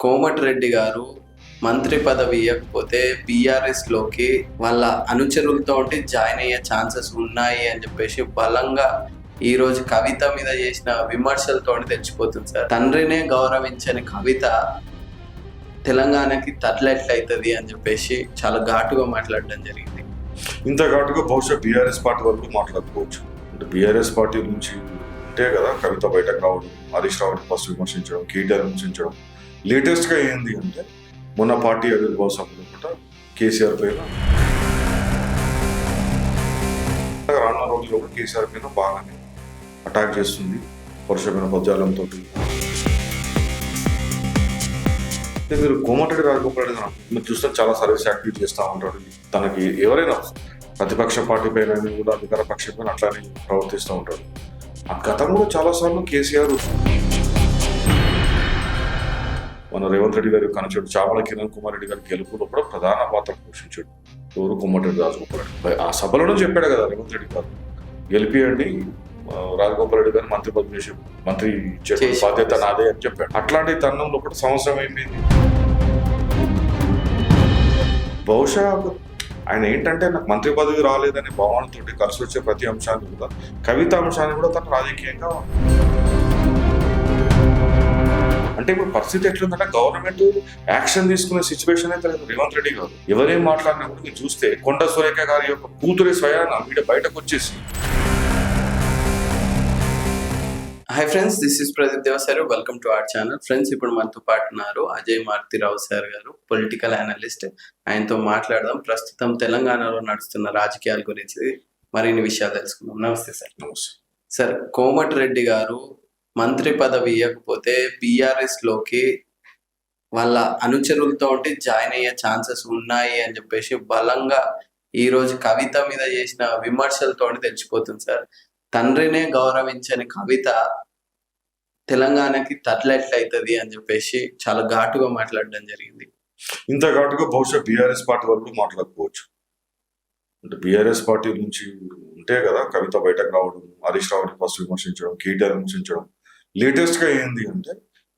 కోమటిరెడ్డి గారు మంత్రి పదవి ఇవ్వకపోతే బీఆర్ఎస్లోకి వాళ్ళ అనుచరులతో జాయిన్ అయ్యే ఛాన్సెస్ ఉన్నాయి అని చెప్పేసి బలంగా ఈరోజు కవిత మీద చేసిన విమర్శలతో తెచ్చిపోతుంది సార్. తండ్రినే గౌరవించని కవిత తెలంగాణకి తరలెట్లయితుంది అని చెప్పేసి చాలా ఘాటుగా మాట్లాడడం జరిగింది. ఇంత ఘాటుగా బహుశా బీఆర్ఎస్ పార్టీ వరకు మాట్లాడుకోవచ్చు. అంటే బీఆర్ఎస్ పార్టీ నుంచి ఉంటే కదా కవిత బయటకు రావడం, హరీష్ రావుని ఫస్ట్ విమర్శించడం, కేటీఆర్ విమర్శించడం. లేటెస్ట్గా ఏంది అంటే మొన్న పార్టీ ఆవిర్భావ సభలో కూడా కేసీఆర్ పైన రానున్న రోజుల్లో కూడా కేసీఆర్ పైన బాగానే అటాక్ చేస్తుంది పరుషమైన పద్యాలంతో. మీరు కోమటిరెడ్డి రాజగోపాల్ మీరు చూస్తే చాలా సర్వీస్ యాక్టివిటీ చేస్తూ ఉంటాడు. తనకి ఎవరైనా ప్రతిపక్ష పార్టీ పైన కూడా అధికార పక్షం పైన అట్లానే ప్రవర్తిస్తూ ఉంటాడు. ఆ గతంలో చాలాసార్లు కేసీఆర్ మన రేవంత్ రెడ్డి గారి కనచాడు చామల కిరణ్ కుమార్ రెడ్డి గారి గెలుపులో కూడా ప్రధాన పాత్ర పోషించాడు. ఎవరు కోమటిరెడ్డి రాజగోపాల్ రెడ్డి. ఆ సభలోనే చెప్పాడు కదా రేవంత్ రెడ్డి గారు, గెలిపియండి రాజగోపాల్ రెడ్డి గారు మంత్రి పదవి మంత్రి బాధ్యత నాదే అని చెప్పాడు. అట్లాంటి తరుణంలో కూడా సంవత్సరం అయిపోయింది. బహుశా ఆయన ఏంటంటే నాకు మంత్రి పదవి రాలేదనే భావనతోటి కలిసి వచ్చే ప్రతి అంశాన్ని కూడా కవిత అంశాన్ని కూడా తను రాజకీయంగా అంటే ఇప్పుడు పరిస్థితి ఎట్లుందంటే గవర్నమెంట్ యాక్షన్ తీసుకునే సిచ్యువేషన్ అయితే లేదు. రేవంత్ రెడ్డి గారు ఎవరేం మాట్లాడినా కూడా మీరు చూస్తే కొండ సురేఖ గారి యొక్క కూతురి స్వయాన వీడ బయటకు వచ్చేసి. Hi friends, this is Pradeep Devasaru. Welcome to our channel. Friends, ఇప్పుడు మనతో పాటు ఉన్నారు అజయ్ మారుతిరావు సార్ గారు, పొలిటికల్ అనలిస్ట్. ఆయనతో మాట్లాడదాం. ప్రస్తుతం తెలంగాణలో నడుస్తున్న రాజకీయాల గురించి మరిన్ని విషయాలు తెలుసుకుందాం. నమస్తే సార్. నమస్తే సార్. కోమటిరెడ్డి గారు మంత్రి పదవి ఇవ్వకపోతే బీఆర్ఎస్లోకి వాళ్ళ అనుచరులతో జాయిన్ అయ్యే ఛాన్సెస్ ఉన్నాయి అని చెప్పేసి బలంగా ఈరోజు కవిత మీద చేసిన విమర్శలతో తెచ్చిపోతుంది సార్. తండ్రినే గౌరవించని కవిత తెలంగాణకి తరలెట్లయితుంది అని చెప్పేసి చాలా ఘాటుగా మాట్లాడడం జరిగింది. ఇంత ఘాటుగా బహుశా బీఆర్ఎస్ పార్టీ వరకు మాట్లాడుకోవచ్చు. అంటే బీఆర్ఎస్ పార్టీ నుంచి ఉంటే కదా కవిత బయటకు రావడం, హరీష్ రావుని ఫస్ట్ విమర్శించడం, కేటీఆర్ విమర్శించడం. లేటెస్ట్గా ఏంది అంటే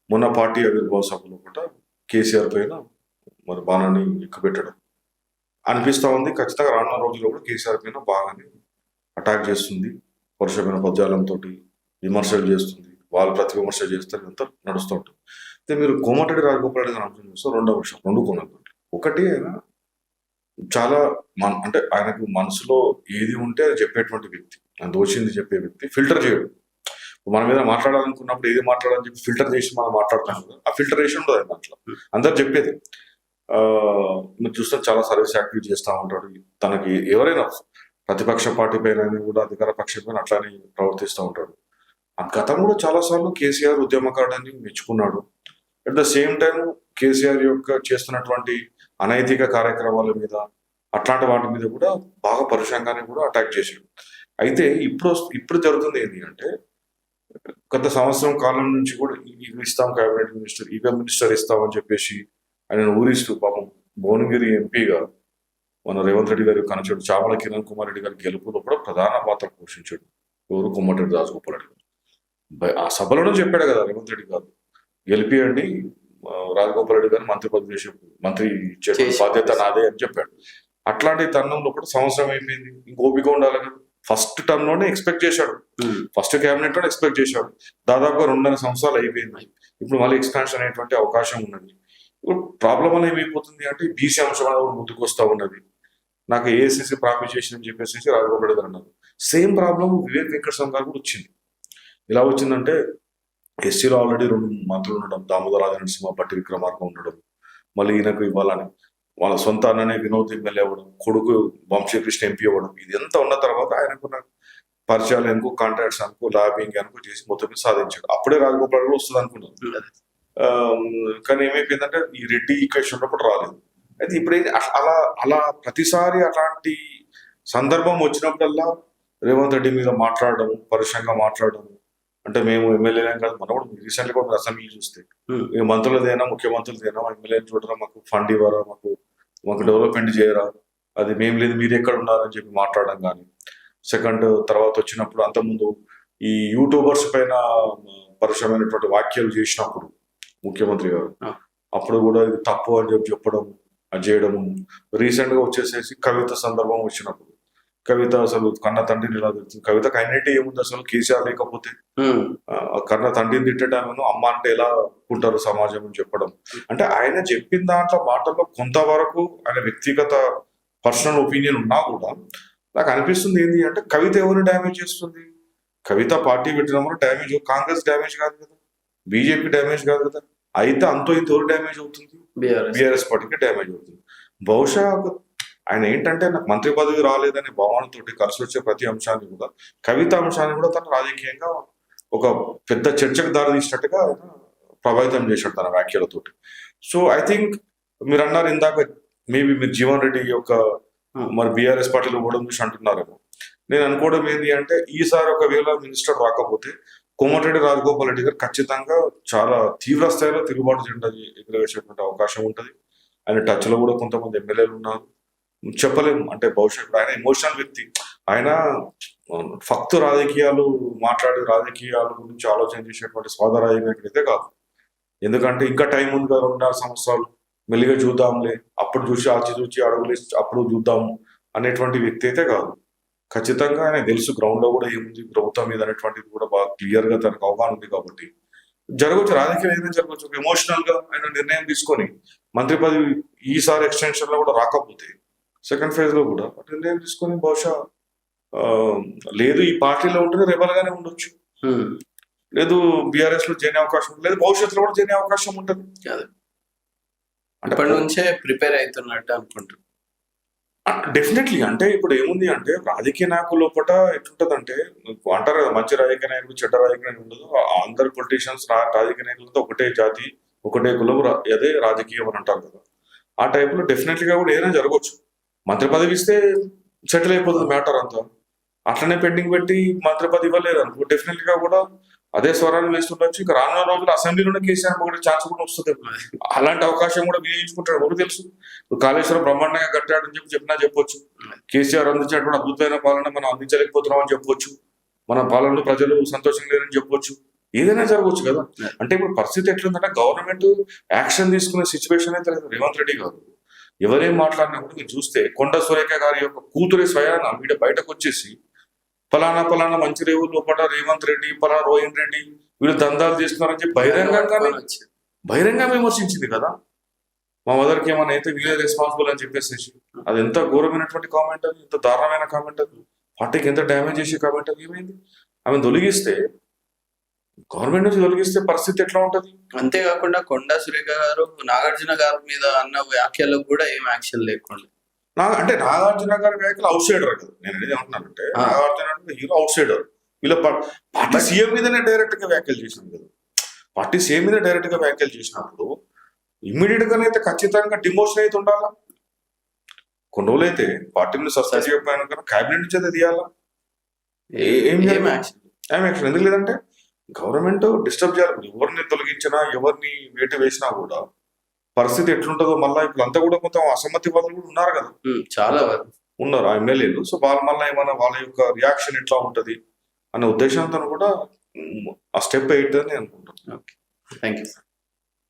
మొన్న పార్టీ ఆవిర్భావ సభలో కూడా కేసీఆర్ పైన మరి బాణాన్ని ఎక్కుపెట్టడం అనిపిస్తూ ఉంది. ఖచ్చితంగా రానున్న రోజుల్లో కూడా కేసీఆర్ పైన బాగానే అటాక్ చేస్తుంది, పరుషమైన పద్యాలంతో విమర్శలు చేస్తుంది, వాళ్ళు ప్రతి విమర్శ చేస్తారు, ఇదంతా నడుస్తూ ఉంటుంది. అయితే మీరు కోమటిరెడ్డి రాజగోపాల్ రెడ్డి అంశం చూస్తే రెండో విషయం, రెండు కోణాలు. ఒకటి ఆయన చాలా అంటే ఆయనకు మనసులో ఏది ఉంటే అది చెప్పేటువంటి వ్యక్తి, ఆయన దోషింది చెప్పే వ్యక్తి, ఫిల్టర్ చేయడు. మన మీద మాట్లాడాలనుకున్నప్పుడు ఏది మాట్లాడాలని చెప్పి ఫిల్టర్ చేసి మనం మాట్లాడతాం కదా, ఆ ఫిల్టరేషన్ ఉండదు దాంట్లో. అందరు చెప్పేది మీరు చూస్తే చాలా సర్వీస్ యాక్టివిటీ చేస్తూ ఉంటాడు. తనకి ఎవరైనా ప్రతిపక్ష పార్టీ పైన కూడా అధికార పక్షం పైన అట్లానే ప్రవర్తిస్తూ ఉంటాడు. ఆ గతంలో చాలాసార్లు కేసీఆర్ ఉద్యమకారుడని మెచ్చుకున్నాడు. At the same time KCR యొక్క చేస్తున్నటువంటి అనైతిక కార్యక్రమాల మీద అట్లాంటి వాటి మీద కూడా బాగా పరుషంగానే కూడా అటాక్ చేశాడు. అయితే ఇప్పుడు జరుగుతుంది ఏంటి అంటే గత సంవత్సరం కాలం నుంచి కూడా ఇవి ఇస్తాం, కేబినెట్ మినిస్టర్, ఇక మినిస్టర్ ఇస్తామని చెప్పేసి ఆయన ఊరిస్తూ పాపం భువనగిరి ఎంపీగా మన రేవంత్ రెడ్డి గారి కనచాడు చామల కిరణ్ కుమార్ రెడ్డి గారి గెలుపులో కూడా ప్రధాన పాత్ర పోషించాడు. ఎవరు కోమటిరెడ్డి రాజగోపాల్ రెడ్డి గారు. ఆ సభలోనే చెప్పాడు కదా రేవంత్ రెడ్డి గారు, గెలిపియండి రాజగోపాల్ రెడ్డి గారు మంత్రి పదవి మంత్రి బాధ్యత నాదే అని చెప్పాడు. అట్లాంటి తరుణంలో కూడా సంవత్సరం అయిపోయింది. ఇంకోపిక ఉండాలి కదా. ఫస్ట్ టర్మ్ లోనే ఎక్స్పెక్ట్ చేశాడు, ఫస్ట్ క్యాబినెట్ లోనే ఎక్స్పెక్ట్ చేశాడు. దాదాపుగా 2.5 సంవత్సరాలు అయిపోయింది. ఇప్పుడు మళ్ళీ ఎక్స్పాన్షన్ అనేటువంటి అవకాశం ఉన్నది. ఇప్పుడు ప్రాబ్లం అనేది ఏమైపోతుంది అంటే బీసీ అంశం అనేది ముందుకు వస్తూ ఉన్నది. నాకు ఏఐసిసి ప్రామిస్ చేసి అని చెప్పేసి రాజగోపాల్ రెడ్డి గారు అన్నారు. సేమ్ ప్రాబ్లం వివేక్ వెంకటస్వామి గారు కూడా వచ్చింది. ఎలా వచ్చిందంటే ఎస్సీలో ఆల్రెడీ 2 మంత్రులు ఉండడం, దామోదర రాజనరసింహ, బట్టి విక్రమార్క ఉండడం, మళ్ళీ ఈయనకు ఇవ్వాలని వాళ్ళ సొంత అన్ననే వినోద్ ఎమ్మెల్యే అవ్వడం, కొడుకు వంశీకృష్ణ ఎంపీ అవ్వడం, ఇది ఎంత ఉన్న తర్వాత ఆయనకున్న పరిచయాలు అనుకో, కాంట్రాక్ట్స్ అనుకో, లాబింగ్ అనుకో చేసి మొత్తం సాధించాడు. అప్పుడే రాజగోపాల్ కూడా వస్తుంది అనుకున్నాను. కానీ ఏమైపోయిందంటే ఈ రెడ్డి ఈక్వేషన్ ఉన్నప్పుడు రాలేదు. అయితే ఇప్పుడు అలా ప్రతిసారి అలాంటి సందర్భం వచ్చినప్పుడల్లా రేవంత్ రెడ్డి మీద మాట్లాడడం, పరుషంగా మాట్లాడడం. అంటే మేము ఎమ్మెల్యేలేం కాదు, మనం కూడా రీసెంట్గా కూడా అసెంబ్లీ చూస్తే మంత్రులదైనా ముఖ్యమంత్రులదైనా ఎమ్మెల్యేని చూడరా, మాకు ఫండ్ ఇవ్వరా, మాకు డెవలప్మెంట్ చేయరా, అది మేము లేదు మీరు ఎక్కడ ఉన్నారని చెప్పి మాట్లాడడం. కానీ సెకండ్ తర్వాత వచ్చినప్పుడు అంతకుముందు ఈ యూట్యూబర్స్ పైన పరుషమైనటువంటి వ్యాఖ్యలు చేసినప్పుడు ముఖ్యమంత్రి గారు అప్పుడు కూడా ఇది తప్పు అని చెప్పి చెప్పడం, అది చేయడము. రీసెంట్ గా వచ్చేసేసి కవిత సందర్భం వచ్చినప్పుడు కవిత అసలు కన్న తండ్రిని ఇలా తిడుతుంది. కవితకు ఐడెంటిటీ ఏముంది అసలు? కేసీఆర్ లేకపోతే కన్న తండ్రిని తిట్టడాను, అమ్మ అంటే ఎలా ఉంటారు సమాజం అని చెప్పడం. అంటే ఆయన చెప్పిన దాంట్లో మాటల్లో కొంతవరకు ఆయన వ్యక్తిగత పర్సనల్ ఒపీనియన్ ఉన్నా కూడా నాకు అనిపిస్తుంది ఏంటి అంటే, కవిత ఎవరు డ్యామేజ్ చేస్తుంది? కవిత పార్టీ పెట్టినప్పుడు డ్యామేజ్ కాంగ్రెస్ డ్యామేజ్ కాదు కదా, బీజేపీ డ్యామేజ్ కాదు కదా. అయితే అంతో ఇంత ఎవరు డ్యామేజ్ అవుతుంది? బీఆర్ఎస్ పార్టీకి డ్యామేజ్ అవుతుంది. బహుశా ఆయన ఏంటంటే నాకు మంత్రి పదవి రాలేదనే భావనతోటి కలిసి వచ్చే ప్రతి అంశాన్ని కూడా, కవిత అంశాన్ని కూడా తను రాజకీయంగా ఒక పెద్ద చర్చకు దారి తీసినట్టుగా ఆయన ప్రభావితం చేశాడు తన వ్యాఖ్యలతోటి. సో ఐ థింక్ మీరు అన్నారు ఇందాక, మేబీ మీరు జీవన్ రెడ్డి యొక్క మరి బీఆర్ఎస్ పార్టీలో కూడా చూసి అంటున్నారేమో. నేను అనుకోవడం ఏంటి అంటే, ఈసారి ఒకవేళ మినిస్టర్ రాకపోతే కోమటిరెడ్డి రాజగోపాల్ రెడ్డి గారు ఖచ్చితంగా చాలా తీవ్ర స్థాయిలో తిరుగుబాటు జెండా ఎగురవేసేటువంటి అవకాశం ఉంటుంది. ఆయన టచ్ లో కూడా కొంతమంది ఎమ్మెల్యేలు ఉన్నారు. చెప్పలేము అంటే భవిష్యత్తు ఆయన ఎమోషనల్ వ్యక్తి. ఆయన ఫక్తు రాజకీయాలు మాట్లాడే రాజకీయాల గురించి ఆలోచన చేసేటువంటి స్వాద రాజకీయం అయితే కాదు. ఎందుకంటే ఇంకా టైం ఉంది కదా, 2.5 సంవత్సరాలు, మెల్లిగా చూద్దాంలే, అప్పుడు చూసి ఆచితూచి అడుగులు అప్పుడు చూద్దాము అనేటువంటి వ్యక్తి అయితే కాదు. ఖచ్చితంగా ఆయన తెలుసు గ్రౌండ్ లో కూడా ఏముంది ప్రభుత్వం మీద అనేటువంటిది కూడా బాగా క్లియర్ గా తనకు అవగాహన ఉంది. కాబట్టి జరగవచ్చు, రాజకీయం ఏదైనా జరగవచ్చు. ఒక ఎమోషనల్ గా ఆయన నిర్ణయం తీసుకొని మంత్రి పదవి ఈసారి ఎక్స్టెన్షన్ లో కూడా రాకపోతే సెకండ్ ఫేజ్ లో కూడా నిర్ణయం తీసుకొని బహుశా లేదు ఈ పార్టీలో ఉంటే రెబల్ గానే ఉండొచ్చు, లేదు బీఆర్ఎస్ లో చేరే అవకాశం లేదు, భవిష్యత్తులో కూడా చేరే అవకాశం ఉంటుంది. అంటే ఇప్పటి నుంచే ప్రిపేర్ అవుతున్నట్టు అనుకుంటున్నాను. డెఫినెట్లీ. అంటే ఇప్పుడు ఏముంది అంటే, రాజకీయ నాయకుల లోపల ఎట్లుంటది అంటే, అంటారు కదా మంచి రాజకీయ నాయకులు చెడ్డ రాజకీయ నాయకులు ఉండదు. అందరు పొలిటీషియన్స్ రాజకీయ నాయకులతో ఒకటే జాతి ఒకటే కులం అదే రాజకీయం అని అంటారు కదా. ఆ టైప్ లో డెఫినెట్లీ గా కూడా ఏదైనా జరగవచ్చు. మంత్రి పదవి ఇస్తే సెటిల్ అయిపోతుంది మ్యాటర్ అంతా. అట్లనే పెండింగ్ పెట్టి మంత్రి పదవి ఇవ్వలేదు అనుకో, డెఫినెట్లీ గా కూడా అదే స్వరాన్ని వేస్తుండొచ్చు. ఇంకా రానున్న రోజులు అసెంబ్లీలోనే కేసీఆర్ ఒకటి ఛాన్స్ కూడా వస్తుంది. అలాంటి అవకాశం కూడా వినియోగించుకుంటాడు. ఎవరు తెలుసు, కాళేశ్వరం బ్రహ్మాండంగా కట్టాడని చెప్పినా చెప్పొచ్చు. కేసీఆర్ అందించినటువంటి అద్భుతమైన పాలన మనం అందించలేకపోతున్నాం అని చెప్పొచ్చు. మన పాలనలో ప్రజలు సంతోషంగా లేరని చెప్పొచ్చు. ఏదైనా జరగవచ్చు కదా. అంటే ఇప్పుడు పరిస్థితి ఎట్లుందంటే, గవర్నమెంట్ యాక్షన్ తీసుకునే సిచ్యువేషన్ అయితే లేదు. రేవంత్ రెడ్డి గారు ఎవరేం మాట్లాడినా కూడా మీరు చూస్తే, కొండ సురేఖ గారి యొక్క కూతురి స్వయాన వీడ బయటకు వచ్చేసి పలానా మంచి రేవు లోపల రేవంత్ రెడ్డి, పలానా రోహిన్ రెడ్డి వీళ్ళు దందాలు చేస్తున్నారని చెప్పి బహిరంగంగా విమర్శించింది కదా. మా మదర్కి ఏమైనా అయితే వీళ్ళే రెస్పాన్సిబుల్ అని చెప్పేసి. అది ఎంత ఘోరమైనటువంటి కామెంట్, అది ఎంత దారుణమైన కామెంట్, అది పార్టీకి ఎంత డ్యామేజ్ చేసే కామెంట్. అది ఏమైంది? ఆమె తొలగిస్తే, గవర్నమెంట్ నుంచి తొలగిస్తే పరిస్థితి ఎట్లా ఉంటది? అంతేకాకుండా కొండా సురేఖ గారు నాగార్జున గారి మీద అన్న వ్యాఖ్యలకు కూడా ఏం యాక్షన్ లేకుండా, అంటే నాగార్జున గారి వ్యాఖ్యలు అవుట్ సైడర్ కదా. నేను అనేది ఏమంటున్నానంటే, నాగార్జున అంటే హీరో అవుట్ సైడర్. వీళ్ళ పార్టీ సీఎం మీదనే డైరెక్ట్ గా వ్యాఖ్యలు చేసింది కదా. పార్టీ సీఎం మీద డైరెక్ట్ గా వ్యాఖ్యలు చేసినప్పుడు ఇమ్మీడియట్ గానే అయితే ఖచ్చితంగా డిమోషన్ అయితే ఉండాలా. కొన్ని రోజులు అయితే పార్టీ మీద సస్పెండ్ చేయకపోయినా కానీ క్యాబినెట్ నుంచి అయితే తీయాలా. ఏం యాక్షన్ ఎందుకు లేదంటే, గవర్నమెంట్ డిస్టర్బ్ చేయాలి. ఎవరిని తొలగించినా ఎవరిని వేటు వేసినా కూడా పరిస్థితి ఎట్లుంటుందో మళ్ళీ. ఇప్పుడు అంతా కూడా కొంత అసమ్మతి వాళ్ళు కూడా ఉన్నారు కదా, చాలా ఉన్నారు ఆ ఎమ్మెల్యేలు. సో వాళ్ళ మళ్ళీ ఏమైనా వాళ్ళ యొక్క రియాక్షన్ ఎట్లా ఉంటది అనే ఉద్దేశంతో కూడా ఆ స్టెప్ వేయద్దని అనుకుంటున్నాను. Thank you.